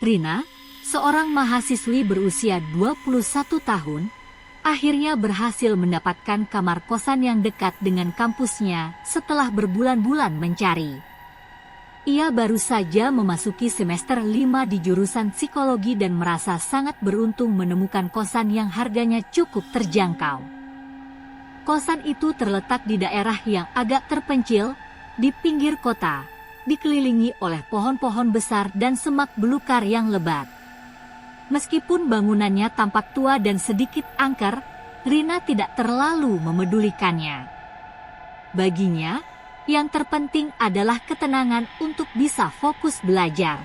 Rina, seorang mahasiswi berusia 21 tahun, akhirnya berhasil mendapatkan kamar kosan yang dekat dengan kampusnya setelah berbulan-bulan mencari. Ia baru saja memasuki semester 5 di jurusan psikologi dan merasa sangat beruntung menemukan kosan yang harganya cukup terjangkau. Kosan itu terletak di daerah yang agak terpencil, di pinggir kota, dikelilingi oleh pohon-pohon besar dan semak belukar yang lebat. Meskipun bangunannya tampak tua dan sedikit angker, Rina tidak terlalu memedulikannya. Baginya, yang terpenting adalah ketenangan untuk bisa fokus belajar.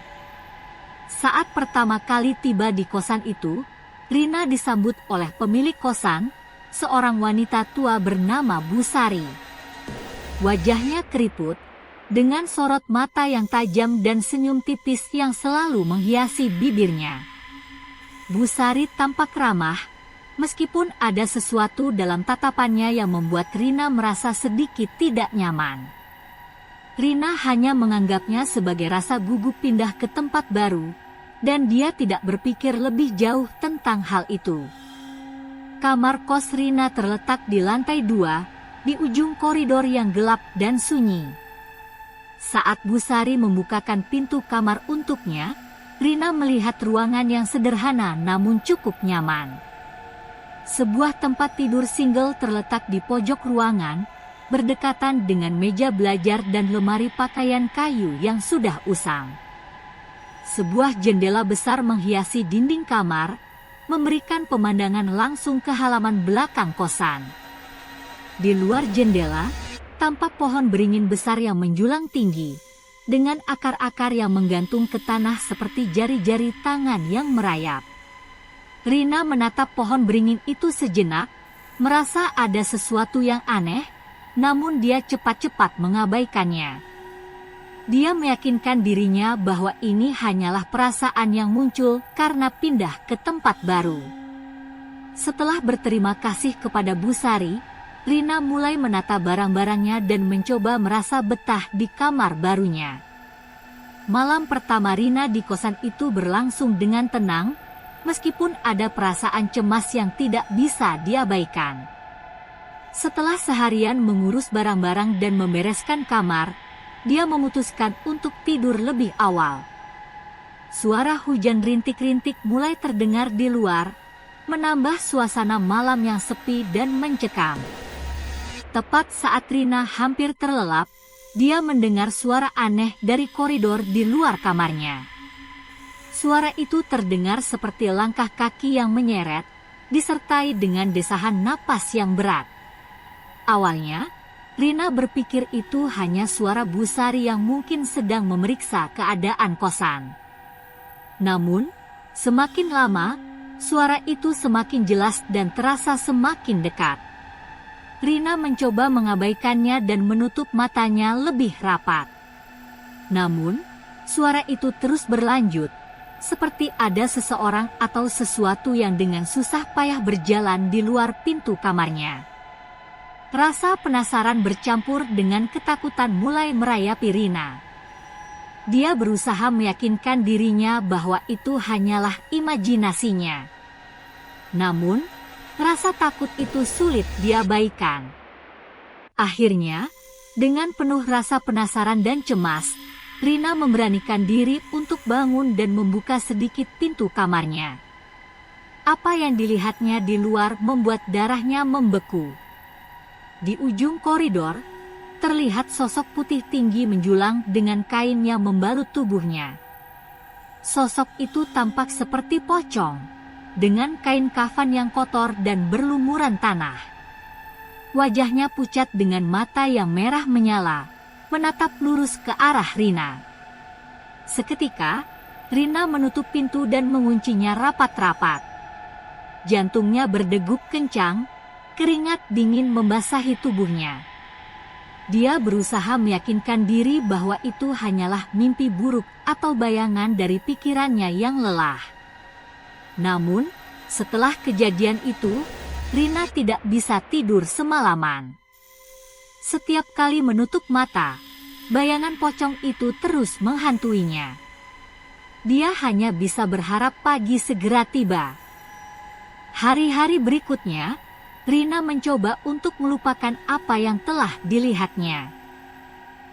Saat pertama kali tiba di kosan itu, Rina disambut oleh pemilik kosan, seorang wanita tua bernama Bu Sari. Wajahnya keriput, dengan sorot mata yang tajam dan senyum tipis yang selalu menghiasi bibirnya. Bu Sari tampak ramah, meskipun ada sesuatu dalam tatapannya yang membuat Rina merasa sedikit tidak nyaman. Rina hanya menganggapnya sebagai rasa gugup pindah ke tempat baru, dan dia tidak berpikir lebih jauh tentang hal itu. Kamar kos Rina terletak di lantai 2, di ujung koridor yang gelap dan sunyi. Saat Bu Sari membukakan pintu kamar untuknya, Rina melihat ruangan yang sederhana namun cukup nyaman. Sebuah tempat tidur single terletak di pojok ruangan, berdekatan dengan meja belajar dan lemari pakaian kayu yang sudah usang. Sebuah jendela besar menghiasi dinding kamar, memberikan pemandangan langsung ke halaman belakang kosan. Di luar jendela, tampak pohon beringin besar yang menjulang tinggi, dengan akar-akar yang menggantung ke tanah seperti jari-jari tangan yang merayap. Rina menatap pohon beringin itu sejenak, merasa ada sesuatu yang aneh, namun dia cepat-cepat mengabaikannya. Dia meyakinkan dirinya bahwa ini hanyalah perasaan yang muncul karena pindah ke tempat baru. Setelah berterima kasih kepada Bu Sari, Rina mulai menata barang-barangnya dan mencoba merasa betah di kamar barunya. Malam pertama Rina di kosan itu berlangsung dengan tenang, meskipun ada perasaan cemas yang tidak bisa diabaikan. Setelah seharian mengurus barang-barang dan membereskan kamar, dia memutuskan untuk tidur lebih awal. Suara hujan rintik-rintik mulai terdengar di luar, menambah suasana malam yang sepi dan mencekam. Tepat saat Rina hampir terlelap, dia mendengar suara aneh dari koridor di luar kamarnya. Suara itu terdengar seperti langkah kaki yang menyeret, disertai dengan desahan napas yang berat. Awalnya, Rina berpikir itu hanya suara Bu Sari yang mungkin sedang memeriksa keadaan kosan. Namun, semakin lama, suara itu semakin jelas dan terasa semakin dekat. Rina mencoba mengabaikannya dan menutup matanya lebih rapat. Namun, suara itu terus berlanjut, seperti ada seseorang atau sesuatu yang dengan susah payah berjalan di luar pintu kamarnya. Rasa penasaran bercampur dengan ketakutan mulai merayapi Rina. Dia berusaha meyakinkan dirinya bahwa itu hanyalah imajinasinya. Namun, rasa takut itu sulit diabaikan. Akhirnya, dengan penuh rasa penasaran dan cemas, Rina memberanikan diri untuk bangun dan membuka sedikit pintu kamarnya. Apa yang dilihatnya di luar membuat darahnya membeku. Di ujung koridor, terlihat sosok putih tinggi menjulang dengan kain yang membalut tubuhnya. Sosok itu tampak seperti pocong, dengan kain kafan yang kotor dan berlumuran tanah. Wajahnya pucat dengan mata yang merah menyala, menatap lurus ke arah Rina. Seketika, Rina menutup pintu dan menguncinya rapat-rapat. Jantungnya berdegup kencang, keringat dingin membasahi tubuhnya. Dia berusaha meyakinkan diri bahwa itu hanyalah mimpi buruk atau bayangan dari pikirannya yang lelah. Namun, setelah kejadian itu, Rina tidak bisa tidur semalaman. Setiap kali menutup mata, bayangan pocong itu terus menghantuinya. Dia hanya bisa berharap pagi segera tiba. Hari-hari berikutnya, Rina mencoba untuk melupakan apa yang telah dilihatnya.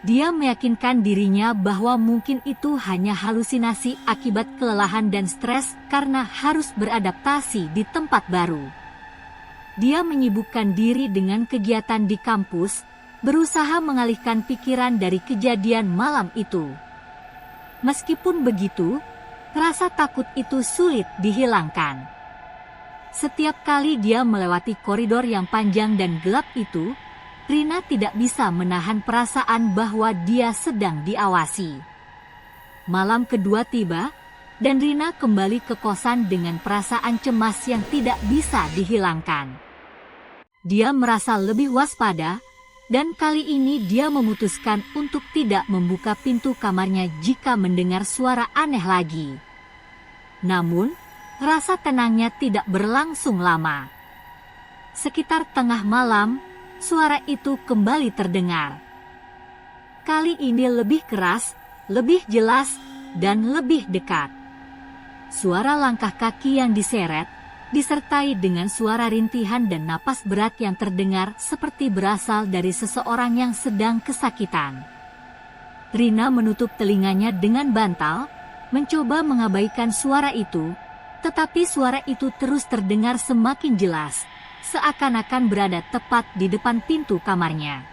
Dia meyakinkan dirinya bahwa mungkin itu hanya halusinasi akibat kelelahan dan stres karena harus beradaptasi di tempat baru. Dia menyibukkan diri dengan kegiatan di kampus, berusaha mengalihkan pikiran dari kejadian malam itu. Meskipun begitu, rasa takut itu sulit dihilangkan. Setiap kali dia melewati koridor yang panjang dan gelap itu, Rina tidak bisa menahan perasaan bahwa dia sedang diawasi. Malam kedua tiba, dan Rina kembali ke kosan dengan perasaan cemas yang tidak bisa dihilangkan. Dia merasa lebih waspada, dan kali ini dia memutuskan untuk tidak membuka pintu kamarnya jika mendengar suara aneh lagi. Namun, rasa tenangnya tidak berlangsung lama. Sekitar tengah malam, suara itu kembali terdengar. Kali ini lebih keras, lebih jelas, dan lebih dekat. Suara langkah kaki yang diseret, disertai dengan suara rintihan dan napas berat yang terdengar seperti berasal dari seseorang yang sedang kesakitan. Rina menutup telinganya dengan bantal, mencoba mengabaikan suara itu, tetapi suara itu terus terdengar semakin jelas, seakan-akan berada tepat di depan pintu kamarnya.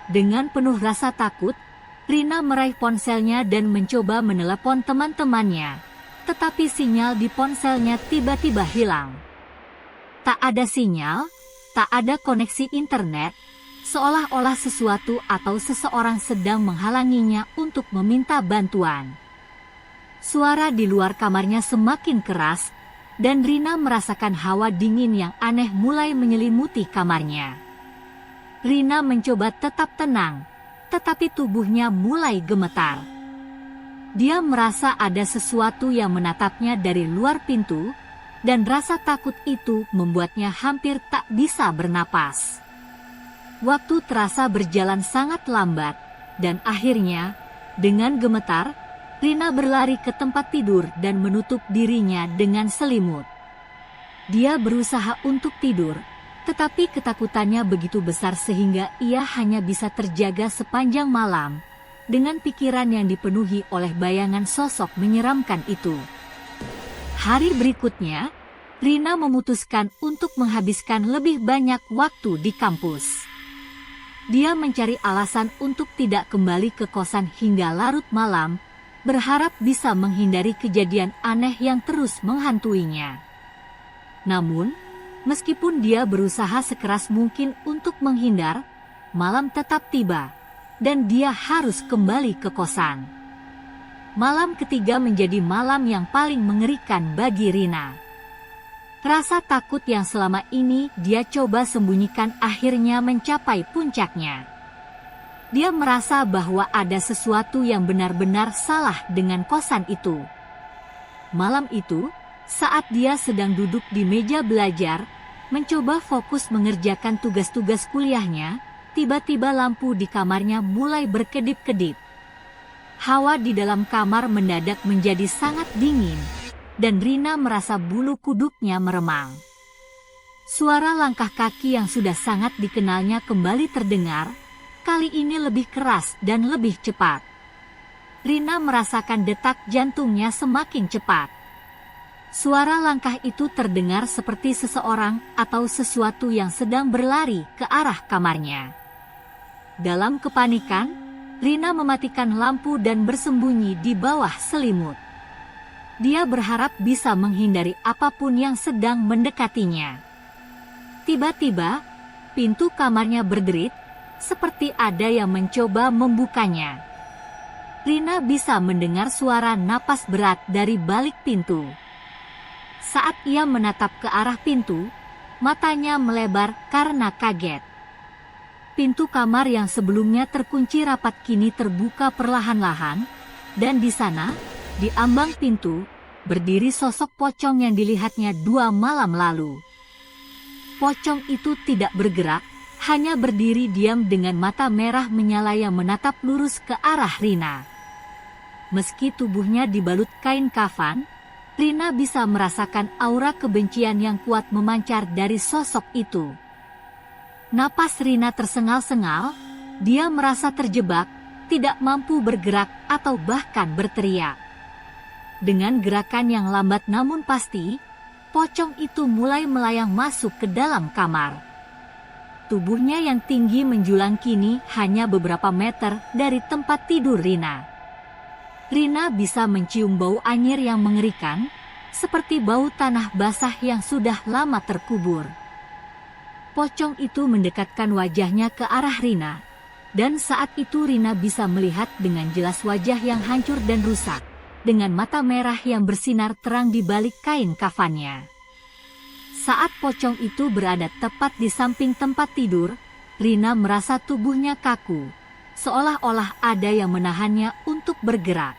Dengan penuh rasa takut, Rina meraih ponselnya dan mencoba menelepon teman-temannya. Tetapi sinyal di ponselnya tiba-tiba hilang. Tak ada sinyal, tak ada koneksi internet, seolah-olah sesuatu atau seseorang sedang menghalanginya untuk meminta bantuan. Suara di luar kamarnya semakin keras, dan Rina merasakan hawa dingin yang aneh mulai menyelimuti kamarnya. Rina mencoba tetap tenang, tetapi tubuhnya mulai gemetar. Dia merasa ada sesuatu yang menatapnya dari luar pintu, dan rasa takut itu membuatnya hampir tak bisa bernapas. Waktu terasa berjalan sangat lambat, dan akhirnya, dengan gemetar, Rina berlari ke tempat tidur dan menutup dirinya dengan selimut. Dia berusaha untuk tidur, tetapi ketakutannya begitu besar sehingga ia hanya bisa terjaga sepanjang malam, dengan pikiran yang dipenuhi oleh bayangan sosok menyeramkan itu. Hari berikutnya, Rina memutuskan untuk menghabiskan lebih banyak waktu di kampus. Dia mencari alasan untuk tidak kembali ke kosan hingga larut malam, berharap bisa menghindari kejadian aneh yang terus menghantuinya. Namun, meskipun dia berusaha sekeras mungkin untuk menghindar, malam tetap tiba, dan dia harus kembali ke kosan. Malam ketiga menjadi malam yang paling mengerikan bagi Rina. Rasa takut yang selama ini dia coba sembunyikan akhirnya mencapai puncaknya. Dia merasa bahwa ada sesuatu yang benar-benar salah dengan kosan itu. Malam itu, saat dia sedang duduk di meja belajar, mencoba fokus mengerjakan tugas-tugas kuliahnya, tiba-tiba lampu di kamarnya mulai berkedip-kedip. Hawa di dalam kamar mendadak menjadi sangat dingin, dan Rina merasa bulu kuduknya meremang. Suara langkah kaki yang sudah sangat dikenalnya kembali terdengar, kali ini lebih keras dan lebih cepat. Rina merasakan detak jantungnya semakin cepat. Suara langkah itu terdengar seperti seseorang atau sesuatu yang sedang berlari ke arah kamarnya. Dalam kepanikan, Rina mematikan lampu dan bersembunyi di bawah selimut. Dia berharap bisa menghindari apapun yang sedang mendekatinya. Tiba-tiba, pintu kamarnya berderit, seperti ada yang mencoba membukanya. Rina bisa mendengar suara napas berat dari balik pintu. Saat ia menatap ke arah pintu, matanya melebar karena kaget. Pintu kamar yang sebelumnya terkunci rapat kini terbuka perlahan-lahan, dan di sana, di ambang pintu, berdiri sosok pocong yang dilihatnya 2 malam lalu. Pocong itu tidak bergerak, hanya berdiri diam dengan mata merah menyala yang menatap lurus ke arah Rina. Meski tubuhnya dibalut kain kafan, Rina bisa merasakan aura kebencian yang kuat memancar dari sosok itu. Napas Rina tersengal-sengal, dia merasa terjebak, tidak mampu bergerak atau bahkan berteriak. Dengan gerakan yang lambat namun pasti, pocong itu mulai melayang masuk ke dalam kamar. Tubuhnya yang tinggi menjulang kini hanya beberapa meter dari tempat tidur Rina. Rina bisa mencium bau anyir yang mengerikan, seperti bau tanah basah yang sudah lama terkubur. Pocong itu mendekatkan wajahnya ke arah Rina, dan saat itu Rina bisa melihat dengan jelas wajah yang hancur dan rusak, dengan mata merah yang bersinar terang di balik kain kafannya. Saat pocong itu berada tepat di samping tempat tidur, Rina merasa tubuhnya kaku, seolah-olah ada yang menahannya untuk bergerak.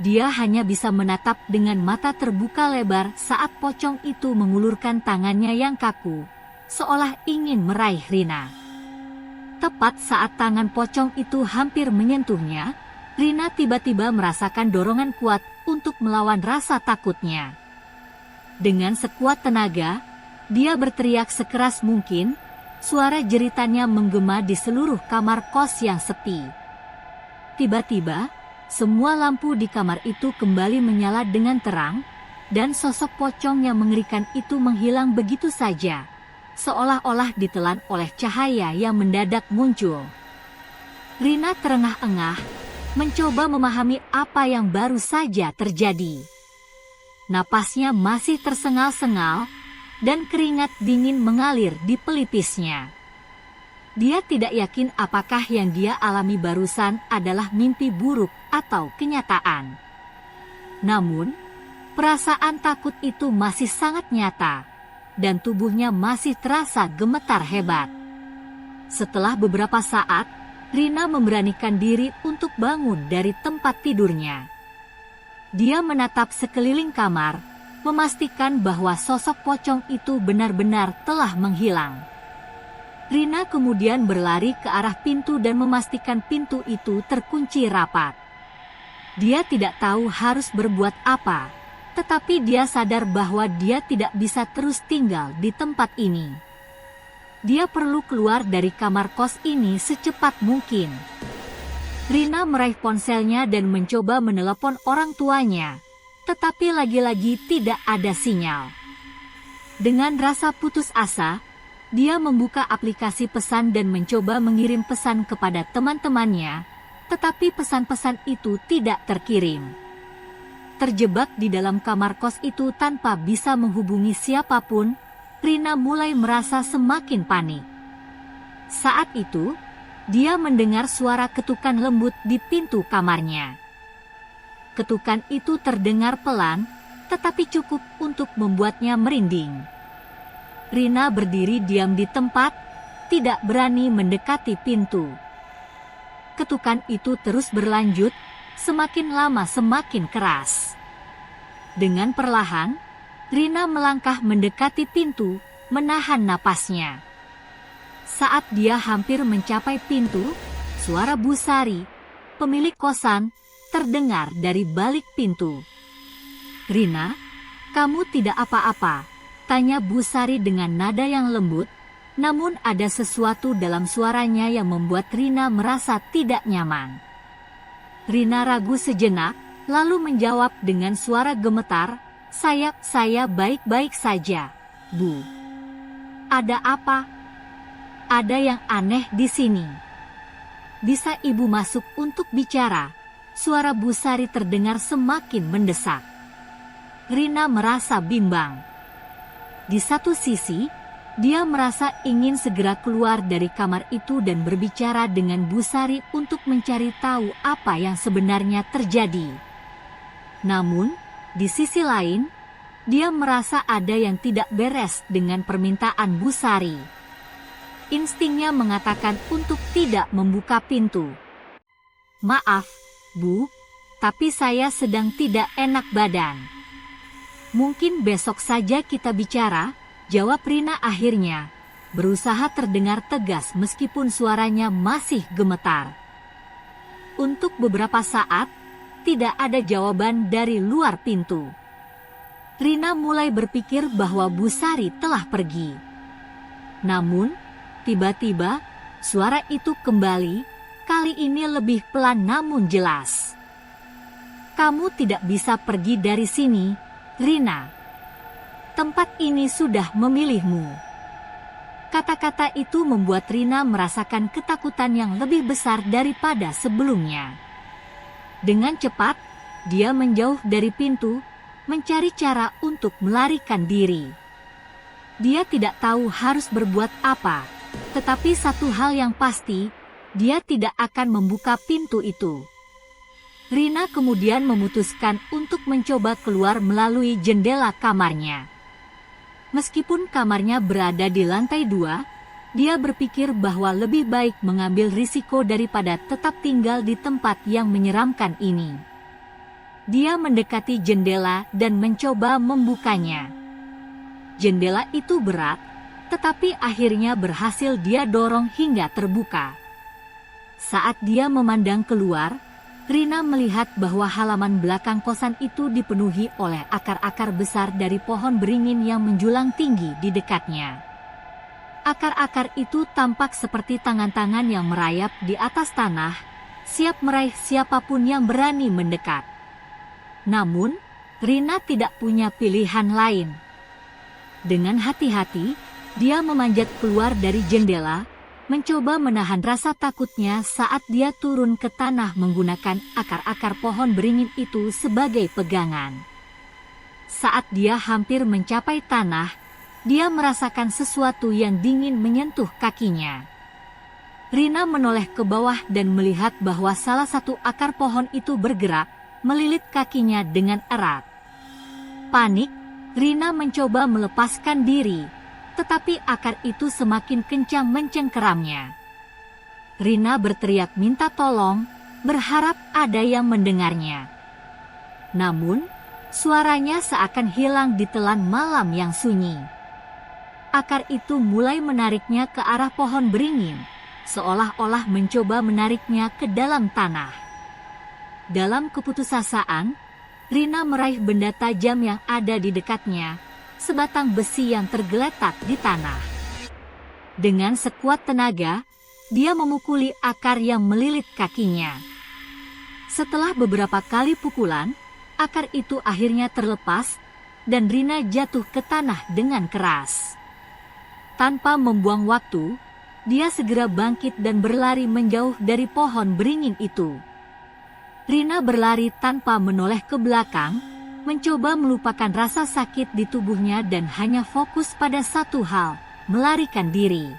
Dia hanya bisa menatap dengan mata terbuka lebar saat pocong itu mengulurkan tangannya yang kaku, seolah ingin meraih Rina. Tepat saat tangan pocong itu hampir menyentuhnya, Rina tiba-tiba merasakan dorongan kuat untuk melawan rasa takutnya. Dengan sekuat tenaga, dia berteriak sekeras mungkin, suara jeritannya menggema di seluruh kamar kos yang sepi. Tiba-tiba, semua lampu di kamar itu kembali menyala dengan terang, dan sosok pocong yang mengerikan itu menghilang begitu saja, seolah-olah ditelan oleh cahaya yang mendadak muncul. Rina terengah-engah, mencoba memahami apa yang baru saja terjadi. Napasnya masih tersengal-sengal, dan keringat dingin mengalir di pelipisnya. Dia tidak yakin apakah yang dia alami barusan adalah mimpi buruk atau kenyataan. Namun, perasaan takut itu masih sangat nyata, dan tubuhnya masih terasa gemetar hebat. Setelah beberapa saat, Rina memberanikan diri untuk bangun dari tempat tidurnya. Dia menatap sekeliling kamar, memastikan bahwa sosok pocong itu benar-benar telah menghilang. Rina kemudian berlari ke arah pintu dan memastikan pintu itu terkunci rapat. Dia tidak tahu harus berbuat apa, tetapi dia sadar bahwa dia tidak bisa terus tinggal di tempat ini. Dia perlu keluar dari kamar kos ini secepat mungkin. Rina meraih ponselnya dan mencoba menelepon orang tuanya, tetapi lagi-lagi tidak ada sinyal. Dengan rasa putus asa, dia membuka aplikasi pesan dan mencoba mengirim pesan kepada teman-temannya, tetapi pesan-pesan itu tidak terkirim. Terjebak di dalam kamar kos itu tanpa bisa menghubungi siapapun, Rina mulai merasa semakin panik. Saat itu, dia mendengar suara ketukan lembut di pintu kamarnya. Ketukan itu terdengar pelan, tetapi cukup untuk membuatnya merinding. Rina berdiri diam di tempat, tidak berani mendekati pintu. Ketukan itu terus berlanjut, semakin lama semakin keras. Dengan perlahan, Rina melangkah mendekati pintu, menahan napasnya. Saat dia hampir mencapai pintu, suara Bu Sari, pemilik kosan, terdengar dari balik pintu. "Rina, kamu tidak apa-apa?" tanya Bu Sari dengan nada yang lembut, namun ada sesuatu dalam suaranya yang membuat Rina merasa tidak nyaman. Rina ragu sejenak, lalu menjawab dengan suara gemetar, Saya baik-baik saja, Bu." "Ada apa?" "Ada yang aneh di sini. Bisa Ibu masuk untuk bicara?" Suara Bu Sari terdengar semakin mendesak. Rina merasa bimbang. Di satu sisi, dia merasa ingin segera keluar dari kamar itu dan berbicara dengan Bu Sari untuk mencari tahu apa yang sebenarnya terjadi. Namun, di sisi lain, dia merasa ada yang tidak beres dengan permintaan Bu Sari. Instingnya mengatakan untuk tidak membuka pintu. "Maaf, Bu, tapi saya sedang tidak enak badan." "Mungkin besok saja kita bicara," jawab Rina akhirnya, berusaha terdengar tegas meskipun suaranya masih gemetar. Untuk beberapa saat, tidak ada jawaban dari luar pintu. Rina mulai berpikir bahwa Bu Sari telah pergi. Namun, tiba-tiba, suara itu kembali, kali ini lebih pelan namun jelas. "Kamu tidak bisa pergi dari sini, Rina. Tempat ini sudah memilihmu." Kata-kata itu membuat Rina merasakan ketakutan yang lebih besar daripada sebelumnya. Dengan cepat, dia menjauh dari pintu, mencari cara untuk melarikan diri. Dia tidak tahu harus berbuat apa, tetapi satu hal yang pasti, dia tidak akan membuka pintu itu. Rina kemudian memutuskan untuk mencoba keluar melalui jendela kamarnya. Meskipun kamarnya berada di lantai 2, dia berpikir bahwa lebih baik mengambil risiko daripada tetap tinggal di tempat yang menyeramkan ini. Dia mendekati jendela dan mencoba membukanya. Jendela itu berat, tetapi akhirnya berhasil dia dorong hingga terbuka. Saat dia memandang keluar, Rina melihat bahwa halaman belakang kosan itu dipenuhi oleh akar-akar besar dari pohon beringin yang menjulang tinggi di dekatnya. Akar-akar itu tampak seperti tangan-tangan yang merayap di atas tanah, siap meraih siapapun yang berani mendekat. Namun, Rina tidak punya pilihan lain. Dengan hati-hati, dia memanjat keluar dari jendela, mencoba menahan rasa takutnya saat dia turun ke tanah menggunakan akar-akar pohon beringin itu sebagai pegangan. Saat dia hampir mencapai tanah, dia merasakan sesuatu yang dingin menyentuh kakinya. Rina menoleh ke bawah dan melihat bahwa salah satu akar pohon itu bergerak, melilit kakinya dengan erat. Panik, Rina mencoba melepaskan diri, tetapi akar itu semakin kencang mencengkeramnya. Rina berteriak minta tolong, berharap ada yang mendengarnya. Namun, suaranya seakan hilang di telan malam yang sunyi. Akar itu mulai menariknya ke arah pohon beringin, seolah-olah mencoba menariknya ke dalam tanah. Dalam keputusasaan, Rina meraih benda tajam yang ada di dekatnya, sebatang besi yang tergeletak di tanah. Dengan sekuat tenaga, dia memukuli akar yang melilit kakinya. Setelah beberapa kali pukulan, akar itu akhirnya terlepas, dan Rina jatuh ke tanah dengan keras. Tanpa membuang waktu, dia segera bangkit dan berlari menjauh dari pohon beringin itu. Rina berlari tanpa menoleh ke belakang, mencoba melupakan rasa sakit di tubuhnya dan hanya fokus pada satu hal, melarikan diri.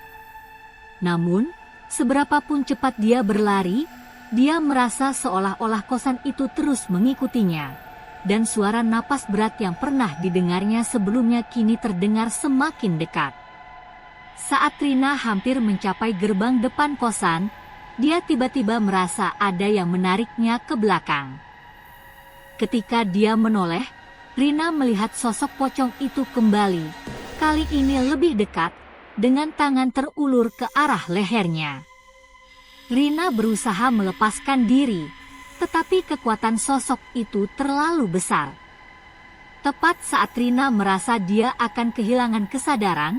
Namun, seberapapun cepat dia berlari, dia merasa seolah-olah kosan itu terus mengikutinya, dan suara napas berat yang pernah didengarnya sebelumnya kini terdengar semakin dekat. Saat Rina hampir mencapai gerbang depan kosan, dia tiba-tiba merasa ada yang menariknya ke belakang. Ketika dia menoleh, Rina melihat sosok pocong itu kembali, kali ini lebih dekat, dengan tangan terulur ke arah lehernya. Rina berusaha melepaskan diri, tetapi kekuatan sosok itu terlalu besar. Tepat saat Rina merasa dia akan kehilangan kesadaran,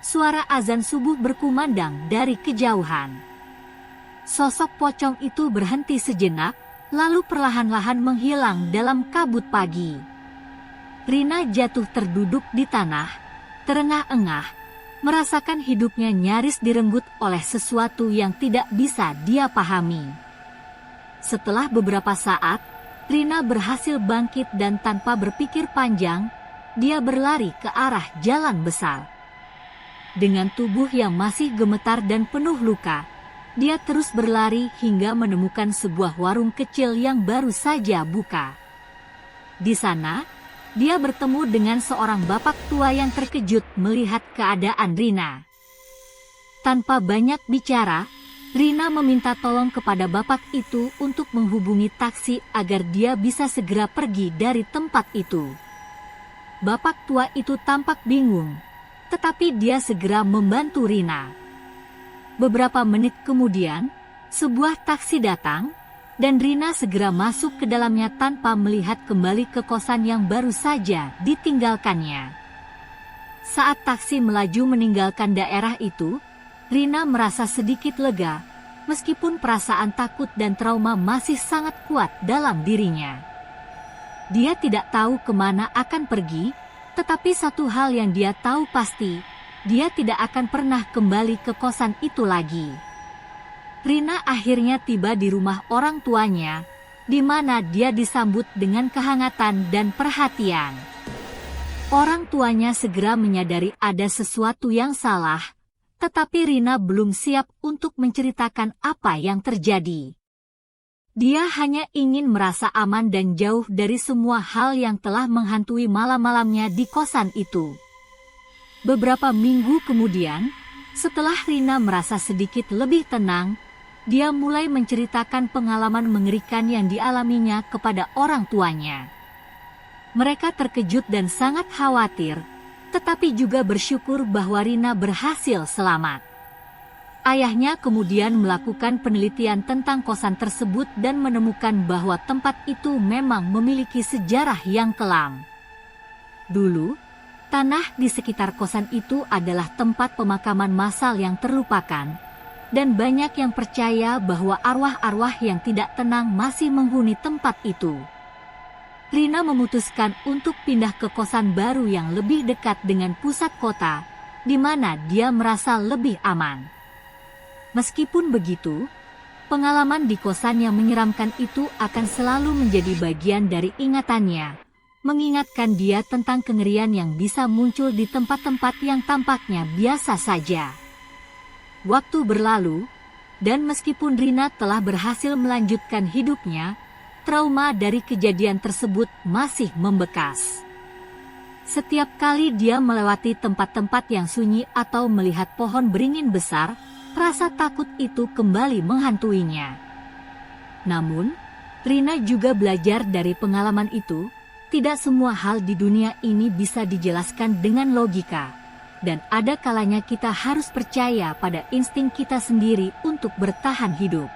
suara azan subuh berkumandang dari kejauhan. Sosok pocong itu berhenti sejenak, lalu perlahan-lahan menghilang dalam kabut pagi. Rina jatuh terduduk di tanah, terengah-engah, merasakan hidupnya nyaris direnggut oleh sesuatu yang tidak bisa dia pahami. Setelah beberapa saat, Rina berhasil bangkit dan tanpa berpikir panjang, dia berlari ke arah jalan besar. Dengan tubuh yang masih gemetar dan penuh luka, dia terus berlari hingga menemukan sebuah warung kecil yang baru saja buka. Di sana, dia bertemu dengan seorang bapak tua yang terkejut melihat keadaan Rina. Tanpa banyak bicara, Rina meminta tolong kepada bapak itu untuk menghubungi taksi agar dia bisa segera pergi dari tempat itu. Bapak tua itu tampak bingung, tetapi dia segera membantu Rina. Beberapa menit kemudian, sebuah taksi datang, dan Rina segera masuk ke dalamnya tanpa melihat kembali ke kosan yang baru saja ditinggalkannya. Saat taksi melaju meninggalkan daerah itu, Rina merasa sedikit lega, meskipun perasaan takut dan trauma masih sangat kuat dalam dirinya. Dia tidak tahu kemana akan pergi, tetapi satu hal yang dia tahu pasti, dia tidak akan pernah kembali ke kosan itu lagi. Rina akhirnya tiba di rumah orang tuanya, di mana dia disambut dengan kehangatan dan perhatian. Orang tuanya segera menyadari ada sesuatu yang salah, tetapi Rina belum siap untuk menceritakan apa yang terjadi. Dia hanya ingin merasa aman dan jauh dari semua hal yang telah menghantui malam-malamnya di kosan itu. Beberapa minggu kemudian, setelah Rina merasa sedikit lebih tenang, dia mulai menceritakan pengalaman mengerikan yang dialaminya kepada orang tuanya. Mereka terkejut dan sangat khawatir, tetapi juga bersyukur bahwa Rina berhasil selamat. Ayahnya kemudian melakukan penelitian tentang kosan tersebut dan menemukan bahwa tempat itu memang memiliki sejarah yang kelam. Dulu, tanah di sekitar kosan itu adalah tempat pemakaman massal yang terlupakan, dan banyak yang percaya bahwa arwah-arwah yang tidak tenang masih menghuni tempat itu. Rina memutuskan untuk pindah ke kosan baru yang lebih dekat dengan pusat kota, di mana dia merasa lebih aman. Meskipun begitu, pengalaman di kosan yang menyeramkan itu akan selalu menjadi bagian dari ingatannya, mengingatkan dia tentang kengerian yang bisa muncul di tempat-tempat yang tampaknya biasa saja. Waktu berlalu, dan meskipun Rina telah berhasil melanjutkan hidupnya, trauma dari kejadian tersebut masih membekas. Setiap kali dia melewati tempat-tempat yang sunyi atau melihat pohon beringin besar, rasa takut itu kembali menghantuinya. Namun, Rina juga belajar dari pengalaman itu, tidak semua hal di dunia ini bisa dijelaskan dengan logika. Dan ada kalanya kita harus percaya pada insting kita sendiri untuk bertahan hidup.